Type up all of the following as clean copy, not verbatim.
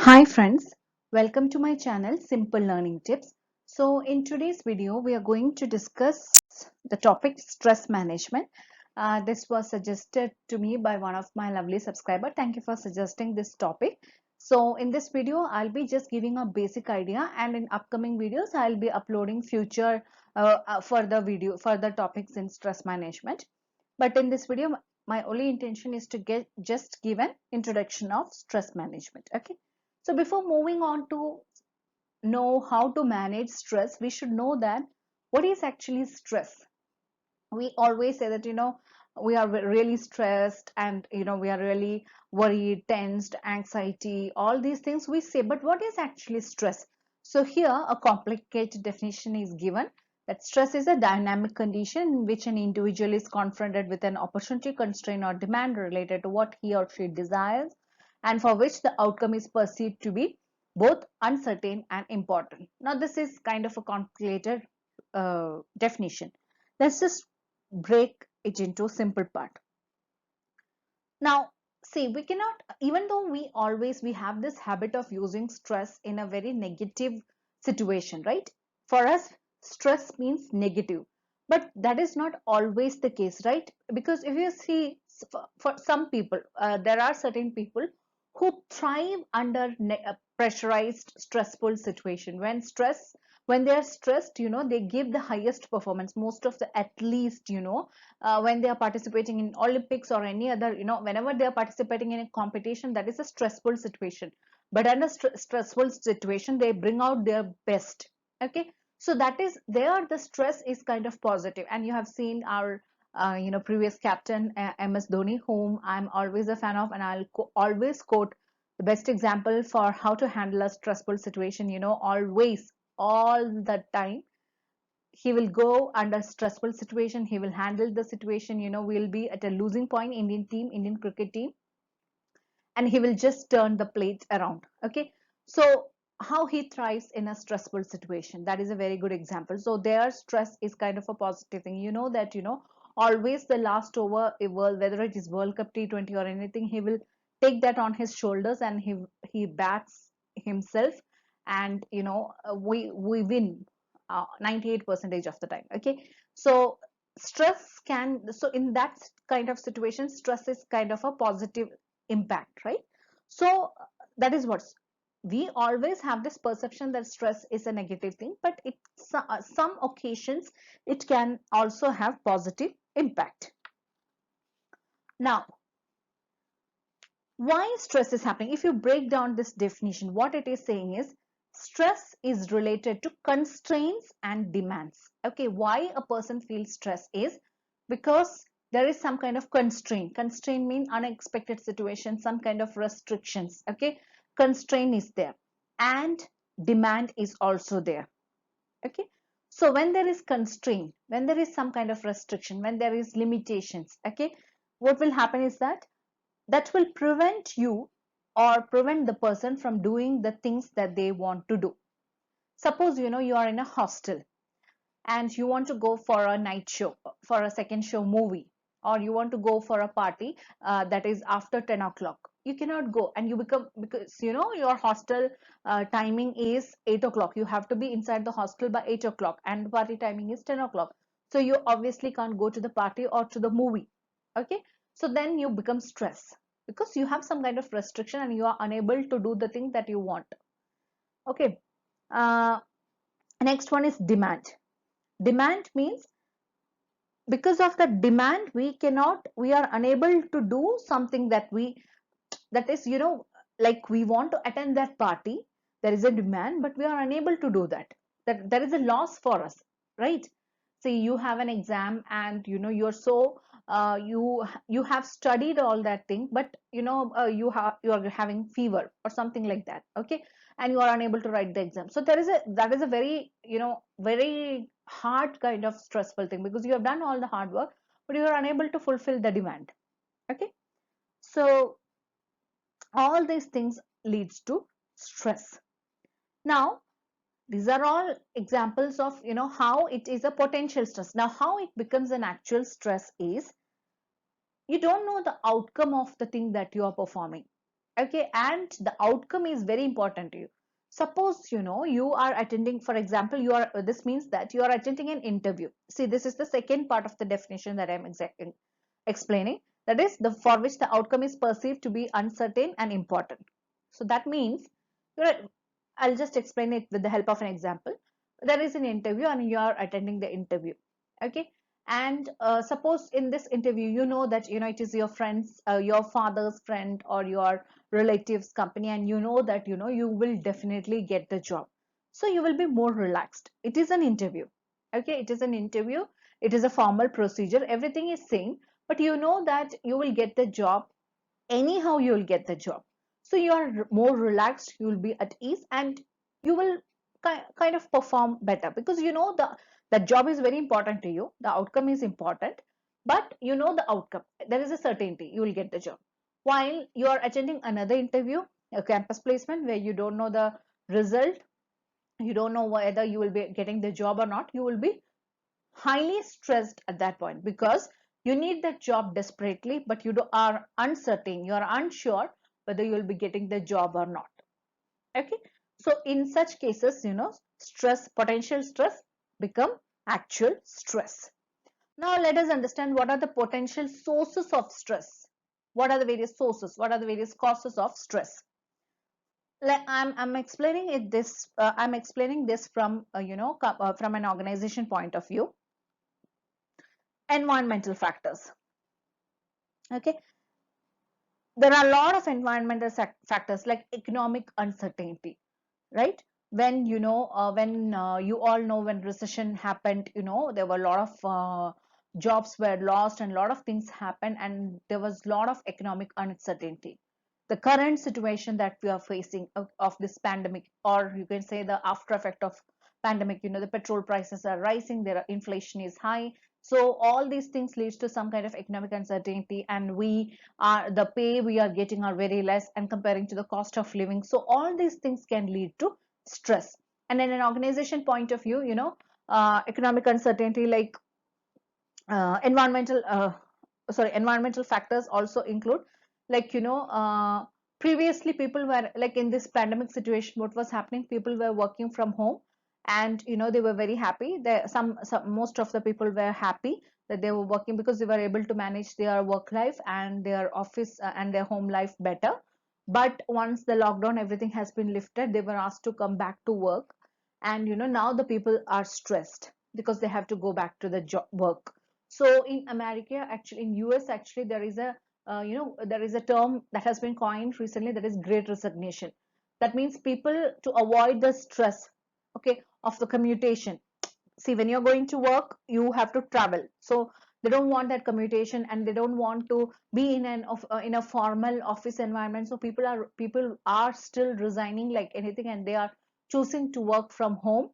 Hi friends, welcome to my channel Simple Learning Tips. So in today's video we are going to discuss the topic stress management. This was suggested to me by one of my lovely subscriber. Thank you for suggesting this topic. So in this video I'll be just giving a basic idea, and in upcoming videos I'll be uploading future further topics in stress management. But in this video my only intention is to just give an introduction of stress management. Okay. So before moving on to know how to manage stress, we should know that what is actually stress. We always say that, we are really stressed and, we are really worried, tensed, anxiety, all these things we say, but what is actually stress? So here a complicated definition is given that stress is a dynamic condition in which an individual is confronted with an opportunity, constraint, or demand related to what he or she desires, and for which the outcome is perceived to be both uncertain and important. Now, this is kind of a complicated definition. Let's just break it into simple part. Now, see, we cannot, even though we have this habit of using stress in a very negative situation, right? For us, stress means negative, but that is not always the case, right? Because if you see, for some people, there are certain people who thrive under pressurized, stressful situation. When they are stressed, they give the highest performance. Most of the athletes, when they are participating in Olympics or any other, whenever they are participating in a competition, that is a stressful situation. But under stressful situation, they bring out their best. Okay, so that is there. The stress is kind of positive, and you have seen our, previous captain MS Dhoni, whom I'm always a fan of, and I'll always quote the best example for how to handle a stressful situation. Always, all the time he will go under stressful situation, he will handle the situation, we'll be at a losing point, Indian cricket team, and he will just turn the plate around. Okay, so how he thrives in a stressful situation, that is a very good example. So their stress is kind of a positive thing, that always the last over, whether it is World Cup, T20 or anything, he will take that on his shoulders, and he bats himself, and we win 98 percentage of the time. Okay, so in that kind of situation, stress is kind of a positive impact, right? So that is what we always have this perception that stress is a negative thing, but some occasions it can also have positive impact. Now, why stress is happening? If you break down this definition, what it is saying is stress is related to constraints and demands. Okay, why a person feels stress is because there is some kind of constraint means unexpected situation, some kind of restrictions. Okay, constraint is there and demand is also there. Okay, so when there is constraint, when there is some kind of restriction, when there is limitations, okay, what will happen is that will prevent you or prevent the person from doing the things that they want to do. Suppose you are in a hostel and you want to go for a night show, for a second show movie, or you want to go for a party that is after 10 o'clock. You cannot go, and you become, because your hostel timing is 8 o'clock. You have to be inside the hostel by 8 o'clock, and the party timing is 10 o'clock. So you obviously can't go to the party or to the movie. Okay, so then you become stressed because you have some kind of restriction and you are unable to do the thing that you want. Okay, uh, next one is demand. Demand means because of the demand we are unable to do something that is, like we want to attend that party. There is a demand, but we are unable to do that. That there is a loss for us, right? See, you have an exam and you're so you have studied all that thing, but you are having fever or something like that. Okay, and you are unable to write the exam. So that is a very, very hard kind of stressful thing, because you have done all the hard work but you are unable to fulfill the demand. Okay, so all these things leads to stress. Now, these are all examples of how it is a potential stress. Now, how it becomes an actual stress is you don't know the outcome of the thing that you are performing. Okay, and the outcome is very important to you. Suppose you are attending, for example, this means that you are attending an interview. See, this is the second part of the definition that I'm exactly explaining, that is the for which the outcome is perceived to be uncertain and important. So that means you're, I'll just explain it with the help of an example. There is an interview and you are attending the interview. Okay, and suppose in this interview that it is your friends, your father's friend or your relatives company, and that you will definitely get the job. So you will be more relaxed. It is an interview. Okay, it is an interview. It is a formal procedure. Everything is same, but you know that you will get the job. Anyhow you will get the job. So you are more relaxed, you will be at ease, and you will kind of perform better, because the job is very important to you, the outcome is important, but the outcome, there is a certainty you will get the job. While you are attending another interview, a campus placement, where you don't know the result, you don't know whether you will be getting the job or not, you will be highly stressed at that point, because you need that job desperately, but are uncertain, you are unsure whether you will be getting the job or not. Okay, so in such cases, stress, potential stress become actual stress. Now let us understand what are the potential sources of stress. What are the various sources, what are the various causes of stress? I'm explaining it this I'm explaining this from from an organization point of view. Environmental factors. Okay, there are a lot of environmental factors like economic uncertainty, right? When you all know, when recession happened, there were a lot of jobs were lost and a lot of things happened, and there was a lot of economic uncertainty. The current situation that we are facing of this pandemic, or you can say the after effect of pandemic, the petrol prices are rising, their inflation is high. So all these things leads to some kind of economic uncertainty, and the pay we are getting are very less and comparing to the cost of living. So all these things can lead to stress. And in an organization point of view, economic uncertainty, like environmental factors also include, like previously people were, like in this pandemic situation, what was happening, people were working from home, and they were very happy. Most of the people were happy that they were working, because they were able to manage their work life and their office and their home life better. But once the lockdown, everything has been lifted, they were asked to come back to work, and now the people are stressed because they have to go back to the job work. So in America, actually in US, actually there is a term that has been coined recently, that is great resignation. That means people, to avoid the stress, okay, of the commutation. See, when you're going to work, you have to travel, so they don't want that commutation, and they don't want to be in a formal office environment. So people are still resigning like anything, and they are choosing to work from home,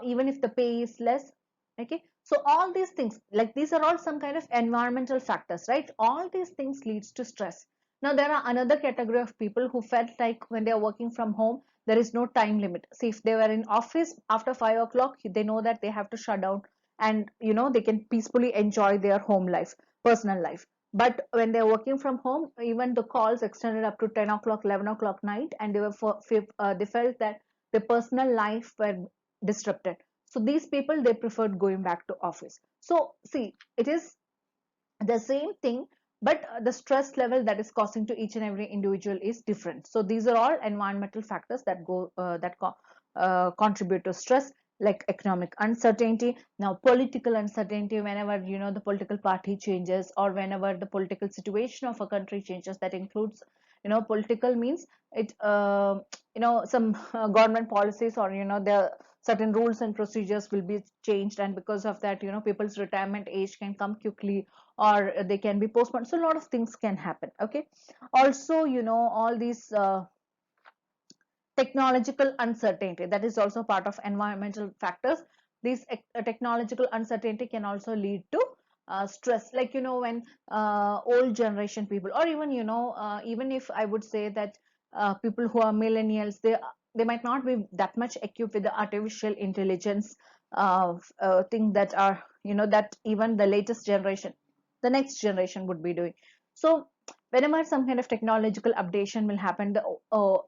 even if the pay is less. Okay, so all these things, like these are all some kind of environmental factors, right? All these things leads to stress. Now there are another category of people who felt like when they are working from home, there is no time limit. See, if they were in office after 5 o'clock, they know that they have to shut down, and they can peacefully enjoy their home life, personal life. But when they're working from home, even the calls extended up to 10 o'clock, 11 o'clock night, and they felt that their personal life were disrupted. So these people, they preferred going back to office. So see, it is the same thing, but the stress level that is causing to each and every individual is different. So these are all environmental factors that contribute to stress, like economic uncertainty. Now political uncertainty, whenever the political party changes, or whenever the political situation of a country changes, that includes, political means it some government policies, or the certain rules and procedures will be changed, and because of that, people's retirement age can come quickly, or they can be postponed. So a lot of things can happen. Okay, also all these technological uncertainty, that is also part of environmental factors. This technological uncertainty can also lead to stress, like when old generation people, or even even if I would say that people who are millennials, they might not be that much equipped with the artificial intelligence thing, that that even the latest generation, the next generation would be doing. So whenever some kind of technological updation will happen,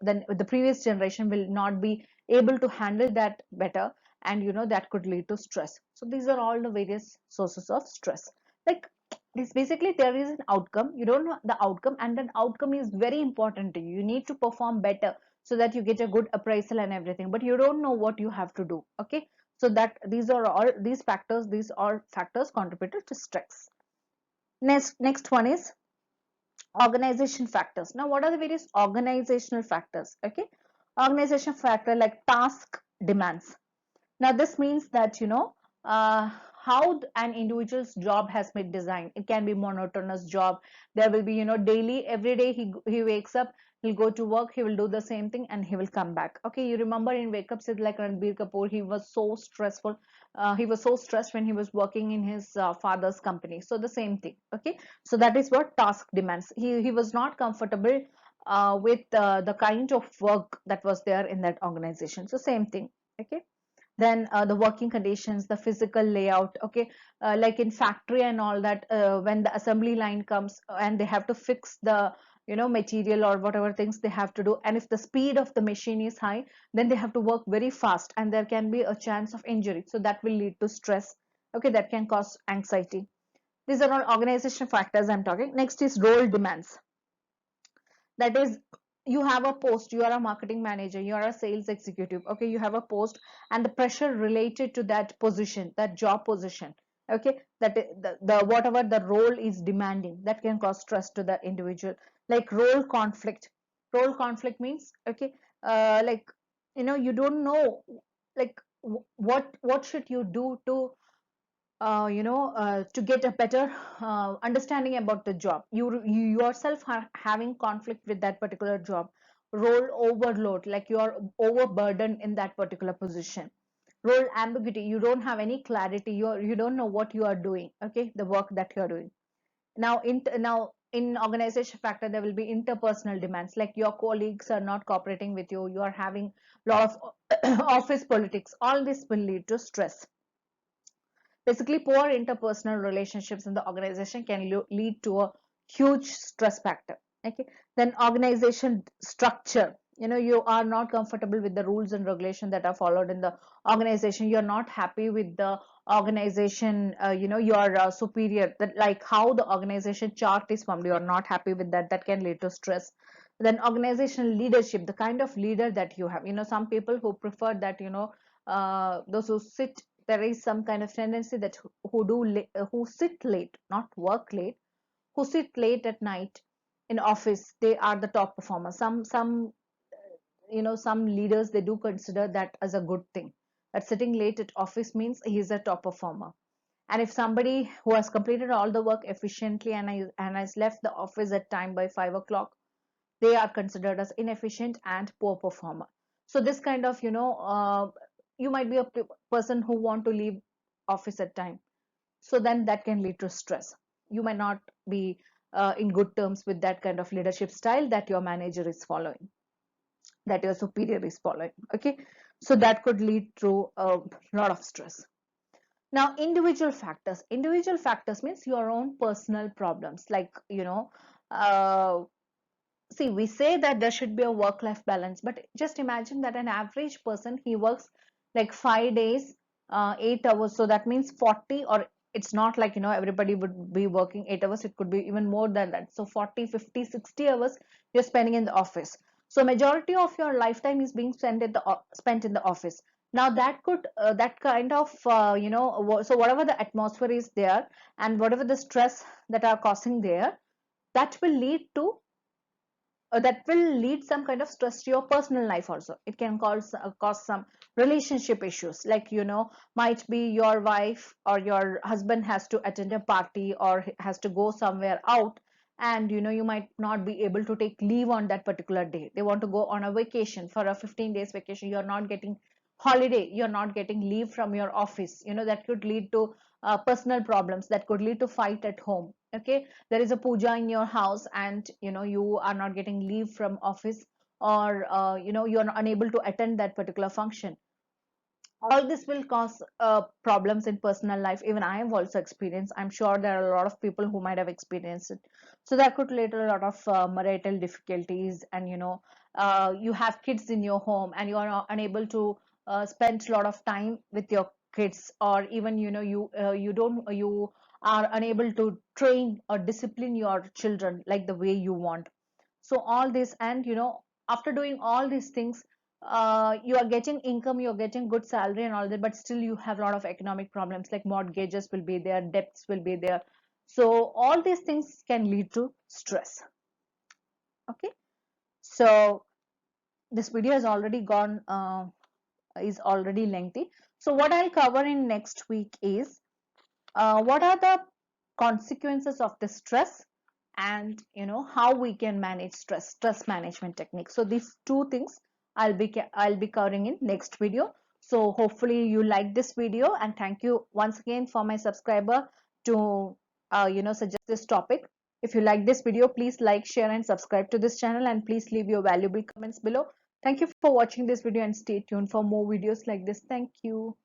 then the previous generation will not be able to handle that better, and that could lead to stress. So these are all the various sources of stress. Like this, basically there is an outcome, you don't know the outcome, and an outcome is very important to you. You need to perform better so that you get a good appraisal and everything, but you don't know what you have to do. Okay, so that these are factors contributed to stress. Next one is organization factors. Now, what are the various organizational factors? Okay, organization factor like task demands. Now, this means that how an individual's job has been designed. It can be monotonous job. There will be daily, every day he wakes up, he'll go to work, he will do the same thing, and he will come back. Okay, you remember in Wake Up Sid, like Ranbir Kapoor, he was so stressful. He was so stressed when he was working in his father's company. So the same thing. Okay, so that is what task demands. He was not comfortable with the kind of work that was there in that organization. So same thing. Okay, then the working conditions, the physical layout. Okay, like in factory and all that, when the assembly line comes and they have to fix the material or whatever things they have to do, and if the speed of the machine is high, then they have to work very fast, and there can be a chance of injury, so that will lead to stress. Okay, that can cause anxiety. These are all organization factors I'm talking. Next is role demands. That is, you have a post, you are a marketing manager, you are a sales executive. Okay, you have a post, and the pressure related to that position, that job position. Okay, the whatever the role is demanding, that can cause stress to the individual. Like role conflict. Role conflict means, okay, like you don't know, like what should you do to to get a better understanding about the job. You yourself are having conflict with that particular job. Role overload, like you are overburdened in that particular position. Role ambiguity, you don't have any clarity, you don't know what you are doing. Okay, the work that you are doing. Now in organization factor, there will be interpersonal demands, like your colleagues are not cooperating with you, you are having a lot of office politics. All this will lead to stress. Basically, poor interpersonal relationships in the organization can lead to a huge stress factor. Okay, then organization structure. You are not comfortable with the rules and regulation that are followed in the organization. You're not happy with the organization. Your superior, that like how the organization chart is formed. You are not happy with that. That can lead to stress. Then organizational leadership, the kind of leader that you have. Some people who prefer that. Those who sit, there is some kind of tendency that who sit late, not work late, who sit late at night in office, they are the top performers. Some leaders, they do consider that as a good thing, that sitting late at office means he is a top performer. And if somebody who has completed all the work efficiently and has left the office at time by 5 o'clock, they are considered as inefficient and poor performer. So this kind of you might be a person who want to leave office at time, so then that can lead to stress. You might not be in good terms with that kind of leadership style that your manager is following, that your superior is following. Okay, so that could lead to a lot of stress. Now, individual factors means your own personal problems, like uh, see, we say that there should be a work-life balance, but just imagine that an average person, he works like 5 days, 8 hours. So that means 40, or it's not like, everybody would be working 8 hours. It could be even more than that. So 40, 50, 60 hours you're spending in the office. So majority of your lifetime is being spent in the office. Now that that kind of, so whatever the atmosphere is there and whatever the stress that are causing there, that will lead to that will lead some kind of stress to your personal life also. It can cause some relationship issues, like might be your wife or your husband has to attend a party or has to go somewhere out, and you might not be able to take leave on that particular day. They want to go on a vacation for a 15 days vacation. You're not getting holiday, you're not getting leave from your office. That could lead to personal problems, that could lead to fight at home. Okay, there is a puja in your house, and you are not getting leave from office, or you are unable to attend that particular function. all this will cause problems in personal life. Even I have also experienced. I'm sure there are a lot of people who might have experienced it. So that could lead to a lot of marital difficulties, and you have kids in your home and you are not unable to spend a lot of time with your kids, or even you are unable to train or discipline your children like the way you want. So all this, and after doing all these things, you are getting income, you're getting good salary and all that, but still you have a lot of economic problems, like mortgages will be there, debts will be there. So all these things can lead to stress. Okay, so this video has already gone is already lengthy. So what I'll cover in next week is what are the consequences of the stress, and how we can manage stress management techniques. So these two things I'll be covering in next video. So hopefully you like this video, and thank you once again for my subscriber to suggest this topic. If you like this video, please like, share and subscribe to this channel, and please leave your valuable comments below. Thank you for watching this video, and stay tuned for more videos like this. Thank you.